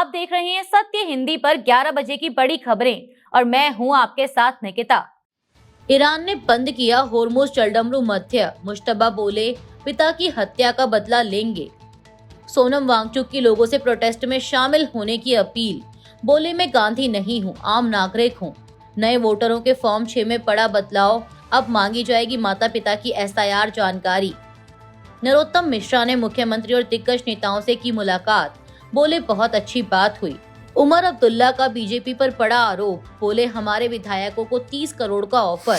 आप देख रहे हैं सत्य हिंदी पर 11 बजे की बड़ी खबरें और मैं हूं आपके साथ निकिता। ईरान ने बंद किया होर्मुज जलडमरू मध्य, मुश्तबा बोले पिता की हत्या का बदला लेंगे। सोनम वांगचुक की लोगों से प्रोटेस्ट में शामिल होने की अपील, बोले मैं गांधी नहीं हूं, आम नागरिक हूं। नए वोटरों के फॉर्म 6 में पड़ा बदलाव, अब मांगी जाएगी माता पिता की एसआईआर जानकारी। नरोत्तम मिश्रा ने मुख्यमंत्री और दिग्गज नेताओं से की मुलाकात, बोले बहुत अच्छी बात हुई। उमर अब्दुल्ला का बीजेपी पर पड़ा आरोप, बोले हमारे विधायकों को 30 करोड़ का ऑफर।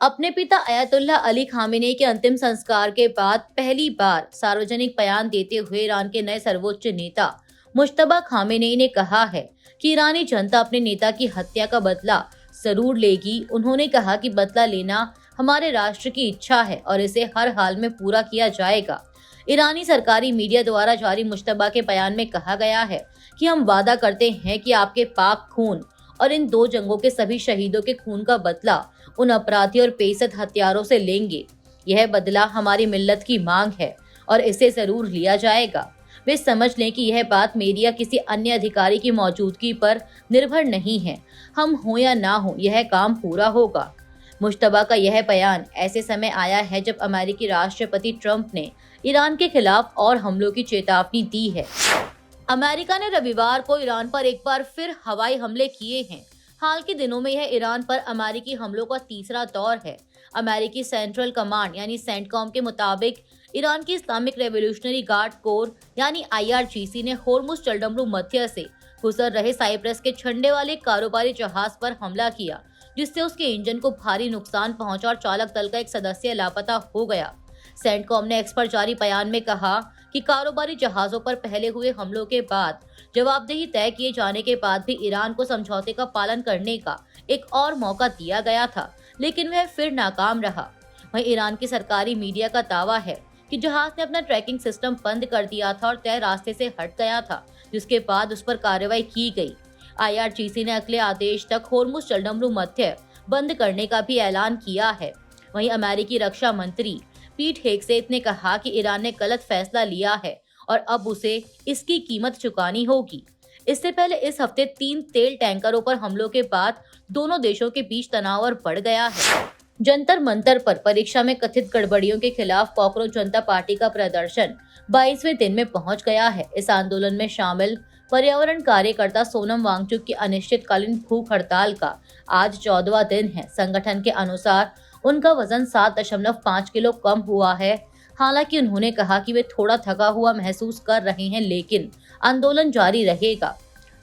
अपने पिता अयातुल्लाह अली खामेनेई के अंतिम संस्कार के बाद पहली बार सार्वजनिक बयान देते हुए ईरान के नए सर्वोच्च नेता मुश्तबा खामेनेई ने कहा है कि ईरानी जनता अपने नेता की हत्या का बदला जरूर लेगी। उन्होंने कहा कि बदला लेना हमारे राष्ट्र की इच्छा है और इसे हर हाल में पूरा किया जाएगा। ईरानी सरकारी मीडिया द्वारा जारी मुश्तबा के बयान में कहा गया है कि हम वादा करते हैं कि आपके पाक खून और इन 2 जंगों के सभी शहीदों के खून का बदला उन अपराधी और बेइज्जत हत्यारों से लेंगे। यह बदला हमारी मिल्लत की मांग है और इसे जरूर लिया जाएगा। वे समझ लें कि यह बात मेरी या किसी अन्य अधिकारी की मौजूदगी पर निर्भर नहीं है। हम हो या ना हो, यह काम पूरा होगा। मुश्तबा का यह बयान ऐसे समय आया है जब अमेरिकी राष्ट्रपति ट्रंप ने ईरान के खिलाफ और हमलों की चेतावनी दी है। अमेरिका ने रविवार को ईरान पर एक बार फिर हवाई हमले किए हैं। हाल के दिनों में यह ईरान पर अमेरिकी हमलों का तीसरा दौर है। अमेरिकी सेंट्रल कमांड यानी सेंटकॉम के मुताबिक ईरान की इस्लामिक रेवोल्यूशनरी गार्ड कोर यानी IRGC ने होर्मुज जलडमरू मध्य से गुजर रहे साइप्रस के झंडे वाले कारोबारी जहाज पर हमला किया, जिससे उसके इंजन को भारी नुकसान पहुंचा और चालक दल का एक सदस्य लापता हो गया। सेंटकॉम ने एक्स पर जारी बयान में कहा कि कारोबारी जहाजों पर पहले हुए हमलों के बाद जवाबदेही तय किए जाने के बाद भी ईरान को समझौते का पालन करने का एक और मौका दिया गया था, लेकिन वह फिर नाकाम रहा। वहीं ईरान की सरकारी मीडिया का दावा है कि जहाज ने अपना ट्रैकिंग सिस्टम बंद कर दिया था और तय रास्ते से हट गया था, जिसके बाद उस पर कार्रवाई की गई। IRGC ने अगले आदेश तक होर्मुज जलडमरू मध्य बंद करने का भी ऐलान किया है। वहीं अमेरिकी रक्षा मंत्री पीट हेगसेथ ने कहा कि ईरान ने गलत फैसला लिया है और अब उसे इसकी कीमत चुकानी होगी। इससे पहले इस हफ्ते 3 तेल टैंकरों पर हमलों के बाद दोनों देशों के बीच तनाव और बढ़ गया है। जंतर मंतर पर परीक्षा में कथित गड़बड़ियों के खिलाफ कॉकरोच जनता पार्टी का प्रदर्शन 22वें दिन में पहुंच गया है। इस आंदोलन में शामिल पर्यावरण कार्यकर्ता सोनम वांगचुक की अनिश्चितकालीन भूख हड़ताल का आज 14वां दिन है। संगठन के अनुसार उनका वजन 7.5 किलो कम हुआ है। हालांकि उन्होंने कहा कि वे थोड़ा थका हुआ महसूस कर रहे हैं, लेकिन आंदोलन जारी रहेगा।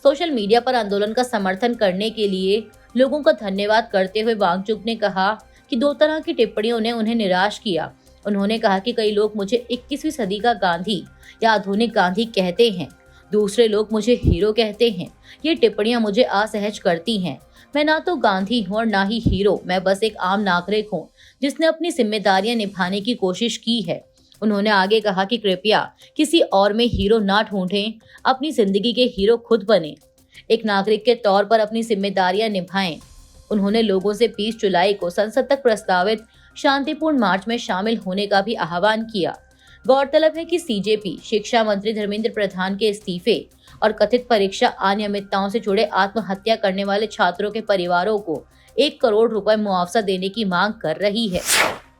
सोशल मीडिया पर आंदोलन का समर्थन करने के लिए लोगों का धन्यवाद करते हुए वांगचुक ने कहा कि 2 तरह की टिप्पणियों ने उन्हें निराश किया। उन्होंने कहा कि कई लोग मुझे 21वीं सदी का गांधी या आधुनिक गांधी कहते हैं, दूसरे लोग मुझे हीरो कहते हैं। ये टिप्पणियां मुझे असहज करती हैं। मैं ना तो गांधी हूँ और ना ही हीरो, मैं बस एक आम नागरिक हूँ जिसने अपनी जिम्मेदारियां निभाने की कोशिश की है। उन्होंने आगे कहा कि कृपया किसी और में हीरो ना ढूंढें, अपनी जिंदगी के हीरो खुद बने। एक नागरिक के तौर पर अपनी जिम्मेदारियां निभाएं। उन्होंने लोगों से 20 जुलाई को संसद तक प्रस्तावित शांतिपूर्ण मार्च में शामिल होने का भी आह्वान किया। गौरतलब है कि CJP शिक्षा मंत्री धर्मेंद्र प्रधान के इस्तीफे और कथित परीक्षा अनियमितताओं से जुड़े आत्महत्या करने वाले छात्रों के परिवारों को 1 करोड़ रुपए मुआवजा देने की मांग कर रही है।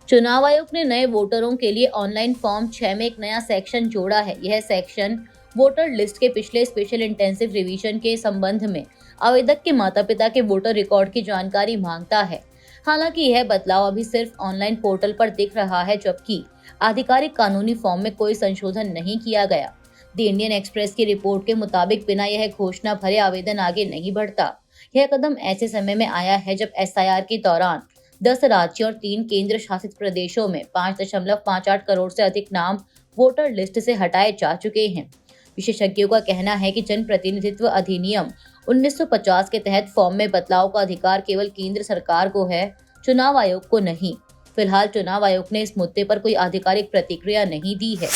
चुनाव आयोग ने नए वोटरों के लिए ऑनलाइन फॉर्म 6 में एक नया सेक्शन जोड़ा है। यह सेक्शन वोटर लिस्ट के पिछले स्पेशल इंटेंसिव रिवीजन के संबंध में आवेदक के माता पिता के वोटर रिकॉर्ड की जानकारी मांगता है। हालांकि यह बदलाव अभी सिर्फ ऑनलाइन पोर्टल पर दिख रहा है, जबकि आधिकारिक कानूनी फॉर्म में कोई संशोधन नहीं किया गया। द इंडियन एक्सप्रेस की रिपोर्ट के मुताबिक बिना यह घोषणा भरे आवेदन आगे नहीं बढ़ता। यह कदम ऐसे समय में आया है जब SIR के दौरान 10 राज्यों और 3 केंद्र शासित प्रदेशों में 5.58 करोड़ से अधिक नाम वोटर लिस्ट से हटाए जा चुके हैं। विशेषज्ञों का कहना है कि जन प्रतिनिधित्व अधिनियम 1950 के तहत फॉर्म में बदलाव का अधिकार केवल केंद्र सरकार को है, चुनाव आयोग को नहीं। फिलहाल चुनाव आयोग ने इस मुद्दे पर कोई आधिकारिक प्रतिक्रिया नहीं दी है।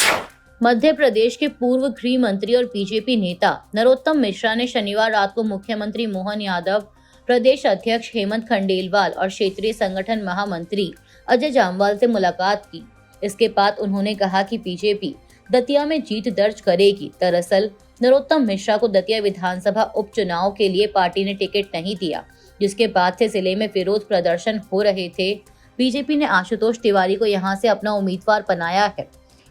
मध्य प्रदेश के पूर्व गृह मंत्री और बीजेपी नेता नरोत्तम मिश्रा ने शनिवार रात को मुख्यमंत्री मोहन यादव, प्रदेश अध्यक्ष हेमंत खंडेलवाल और क्षेत्रीय संगठन महामंत्री अजय जामवाल से मुलाकात की। इसके बाद उन्होंने कहा कि बीजेपी दतिया में जीत दर्ज करेगी। दरअसल नरोत्तम मिश्रा को दतिया विधानसभा उपचुनाव के लिए पार्टी ने टिकट नहीं दिया, जिसके बाद से जिले में विरोध प्रदर्शन हो रहे थे। बीजेपी ने आशुतोष तिवारी को यहां से अपना उम्मीदवार बनाया है।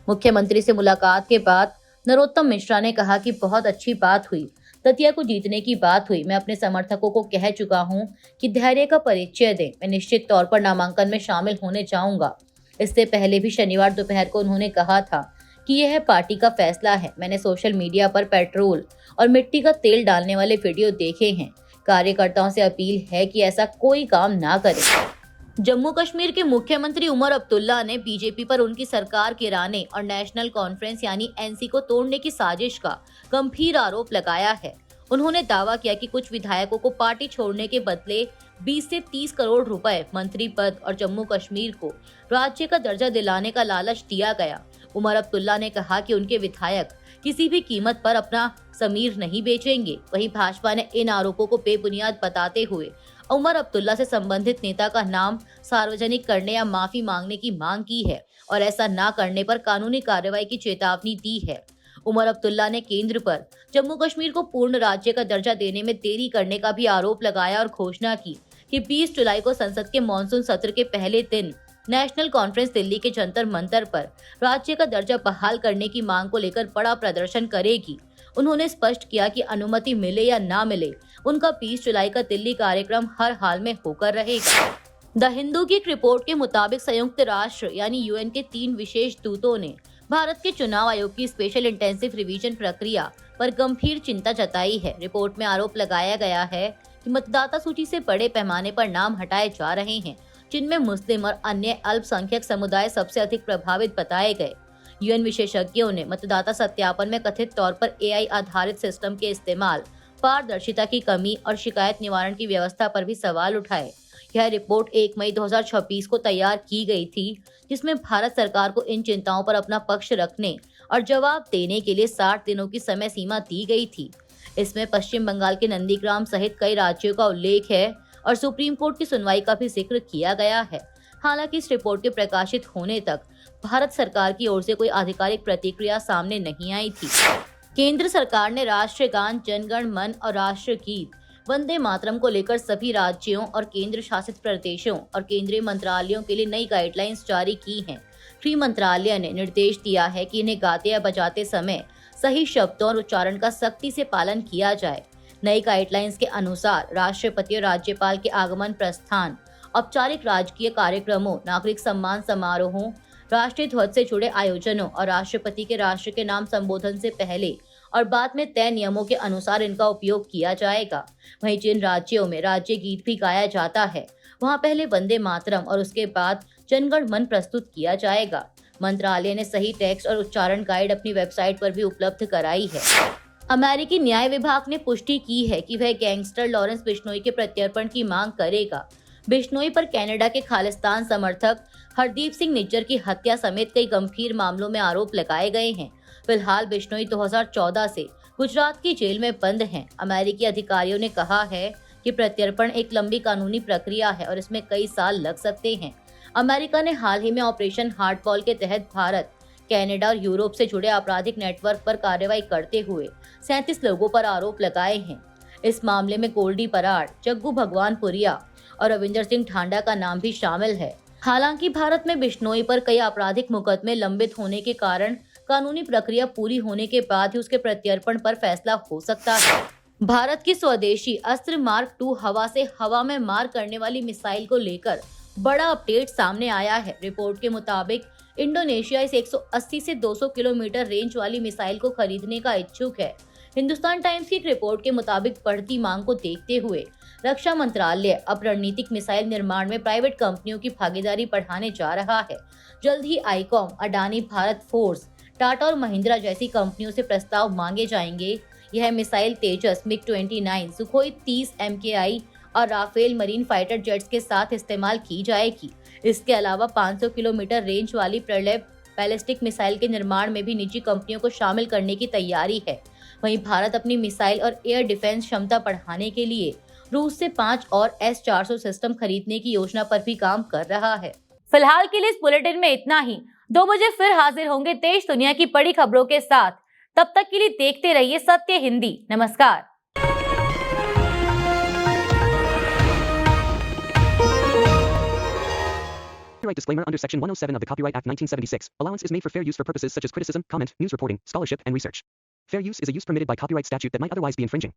मुख्यमंत्री से मुलाकात के बाद नरोत्तम मिश्रा ने कहा कि बहुत अच्छी बात हुई, दतिया को जीतने की बात हुई। मैं अपने समर्थकों को कह चुका हूं कि धैर्य का परिचय दें। मैं निश्चित तौर पर नामांकन में शामिल होने जाऊंगा। इससे पहले भी शनिवार दोपहर को उन्होंने कहा था कि यह पार्टी का फैसला है। मैंने सोशल मीडिया पर पेट्रोल और मिट्टी का तेल डालने वाले वीडियो देखे हैं। कार्यकर्ताओं से अपील है कि ऐसा कोई काम ना करें। जम्मू कश्मीर के मुख्यमंत्री उमर अब्दुल्ला ने बीजेपी पर उनकी सरकार गिराने और नेशनल कॉन्फ्रेंस यानी एनसी को तोड़ने की साजिश का गंभीर आरोप लगाया है। उन्होंने दावा किया कि कुछ विधायकों को पार्टी छोड़ने के बदले 20 से 30 करोड़ रुपए, मंत्री पद और जम्मू कश्मीर को राज्य का दर्जा दिलाने का लालच दिया गया। उमर अब्दुल्ला ने कहा कि उनके विधायक किसी भी कीमत पर अपना जमीर नहीं बेचेंगे। वहीं भाजपा ने इन आरोपों को बेबुनियाद बताते हुए उमर अब्दुल्ला से संबंधित नेता का नाम सार्वजनिक करने या माफी मांगने की मांग की है और ऐसा न करने पर कानूनी कार्रवाई की चेतावनी दी है। उमर अब्दुल्ला ने केंद्र पर जम्मू कश्मीर को पूर्ण राज्य का दर्जा देने में देरी करने का भी आरोप लगाया और घोषणा की कि 20 जुलाई को संसद के मानसून सत्र के पहले दिन नेशनल कॉन्फ्रेंस दिल्ली के जंतर मंतर पर राज्य का दर्जा बहाल करने की मांग को लेकर बड़ा प्रदर्शन करेगी। उन्होंने स्पष्ट किया कि अनुमति मिले या ना मिले, उनका 20 जुलाई का दिल्ली कार्यक्रम हर हाल में होकर रहेगा। द हिंदू की एक रिपोर्ट के मुताबिक संयुक्त राष्ट्र यानी यूएन के 3 विशेष दूतों ने भारत के चुनाव आयोग की स्पेशल इंटेंसिव रिवीजन प्रक्रिया पर गंभीर चिंता जताई है। रिपोर्ट में आरोप लगाया गया है कि मतदाता सूची से बड़े पैमाने पर नाम हटाए जा रहे हैं, जिनमें मुस्लिम और अन्य अल्पसंख्यक समुदाय सबसे अधिक प्रभावित बताए गए। यूएन विशेषज्ञों ने मतदाता सत्यापन में कथित तौर पर एआई आधारित सिस्टम के इस्तेमाल, पारदर्शिता की कमी और शिकायत निवारण की व्यवस्था पर भी सवाल उठाए। यह रिपोर्ट 1 मई 2026 को तैयार की गई थी, जिसमें भारत सरकार को इन चिंताओं पर अपना पक्ष रखने और जवाब देने के लिए 60 दिनों की समय सीमा दी गई थी। इसमें पश्चिम बंगाल के नंदीग्राम सहित कई राज्यों का उल्लेख है और सुप्रीम कोर्ट की सुनवाई का भी जिक्र किया गया है। हालांकि इस रिपोर्ट के प्रकाशित होने तक भारत सरकार की ओर से कोई आधिकारिक प्रतिक्रिया सामने नहीं आई थी। केंद्र सरकार ने राष्ट्रीय गान जन गण मन और राष्ट्रीय गीत वंदे मातरम को लेकर सभी राज्यों और केंद्र शासित प्रदेशों और केंद्रीय मंत्रालयों के लिए नई गाइडलाइंस जारी की हैं। गृह मंत्रालय ने निर्देश दिया है कि इन्हें गाते या बजाते समय सही शब्दों और उच्चारण का सख्ती से पालन किया जाए। नई गाइडलाइंस के अनुसार राष्ट्रपति और राज्यपाल के आगमन, प्रस्थान, औपचारिक राजकीय कार्यक्रमों, नागरिक सम्मान समारोहों, राष्ट्रीय ध्वज से जुड़े आयोजनों और राष्ट्रपति के राष्ट्र के नाम संबोधन से पहले और बाद में तय नियमों के अनुसार इनका उपयोग किया जाएगा। वहीं जिन राज्यों में राज्य गीत भी गाया जाता है, वहां पहले वंदे मातरम और उसके बाद जनगण मन प्रस्तुत किया जाएगा। मंत्रालय ने सही टेक्स्ट और उच्चारण गाइड अपनी वेबसाइट पर भी उपलब्ध कराई है। अमेरिकी न्याय विभाग ने पुष्टि की है कि वह गैंगस्टर लॉरेंस बिश्नोई के प्रत्यर्पण की मांग करेगा। बिश्नोई पर कनाडा के खालिस्तान समर्थक हरदीप सिंह निज्जर की हत्या समेत कई गंभीर मामलों में आरोप लगाए गए हैं। फिलहाल बिश्नोई 2014 से गुजरात की जेल में बंद हैं। अमेरिकी अधिकारियों ने कहा है कि प्रत्यर्पण एक लंबी कानूनी प्रक्रिया है और इसमें कई साल लग सकते हैं। अमेरिका ने हाल ही में ऑपरेशन हार्डबॉल के तहत भारत, कनाडा और यूरोप से जुड़े आपराधिक नेटवर्क पर कार्रवाई करते हुए 37 लोगों पर आरोप लगाए हैं। इस मामले में गोल्डी बराड़, जग्गू भगवानपुरिया और रविंदर सिंह ठांडा का नाम भी शामिल है। हालांकि भारत में बिश्नोई पर कई आपराधिक मुकदमे लंबित होने के कारण कानूनी प्रक्रिया पूरी होने के बाद ही उसके प्रत्यर्पण पर फैसला हो सकता है। भारत की स्वदेशी अस्त्र मार्क 2 हवा से हवा में मार करने वाली मिसाइल को लेकर बड़ा अपडेट सामने आया है। रिपोर्ट के मुताबिक इंडोनेशिया इस 180 से 200 किलोमीटर रेंज वाली मिसाइल को खरीदने का इच्छुक है। हिंदुस्तान टाइम्स की एक रिपोर्ट के मुताबिक बढ़ती मांग को देखते हुए रक्षा मंत्रालय अब रणनीतिक मिसाइल निर्माण में प्राइवेट कंपनियों की भागीदारी बढ़ाने जा रहा है। जल्द ही आईकॉम, अडानी, भारत फोर्स, टाटा और महिंद्रा जैसी कंपनियों से प्रस्ताव मांगे जाएंगे। यह मिसाइल तेजस, मिग-29, सुखोई 30 MKI और राफेल मरीन फाइटर जेट्स के साथ इस्तेमाल की जाएगी। इसके अलावा 500 किलोमीटर रेंज वाली प्रलय बैलिस्टिक मिसाइल के निर्माण में भी निजी कंपनियों को शामिल करने की तैयारी है। वहीं भारत अपनी मिसाइल और एयर डिफेंस क्षमता बढ़ाने के लिए रूस से 5 और S-400 सिस्टम खरीदने की योजना पर भी काम कर रहा है। फिलहाल के लिए इस बुलेटिन में इतना ही। 2 बजे फिर हाजिर होंगे देश दुनिया की बड़ी खबरों के साथ। तब तक के लिए देखते रहिए सत्य हिंदी। नमस्कार। Copyright disclaimer under Section 107 of the Copyright Act 1976. Allowance is made for fair use for purposes such as criticism, comment, news reporting, scholarship, and research. Fair use is a use permitted by copyright statute that might otherwise be infringing.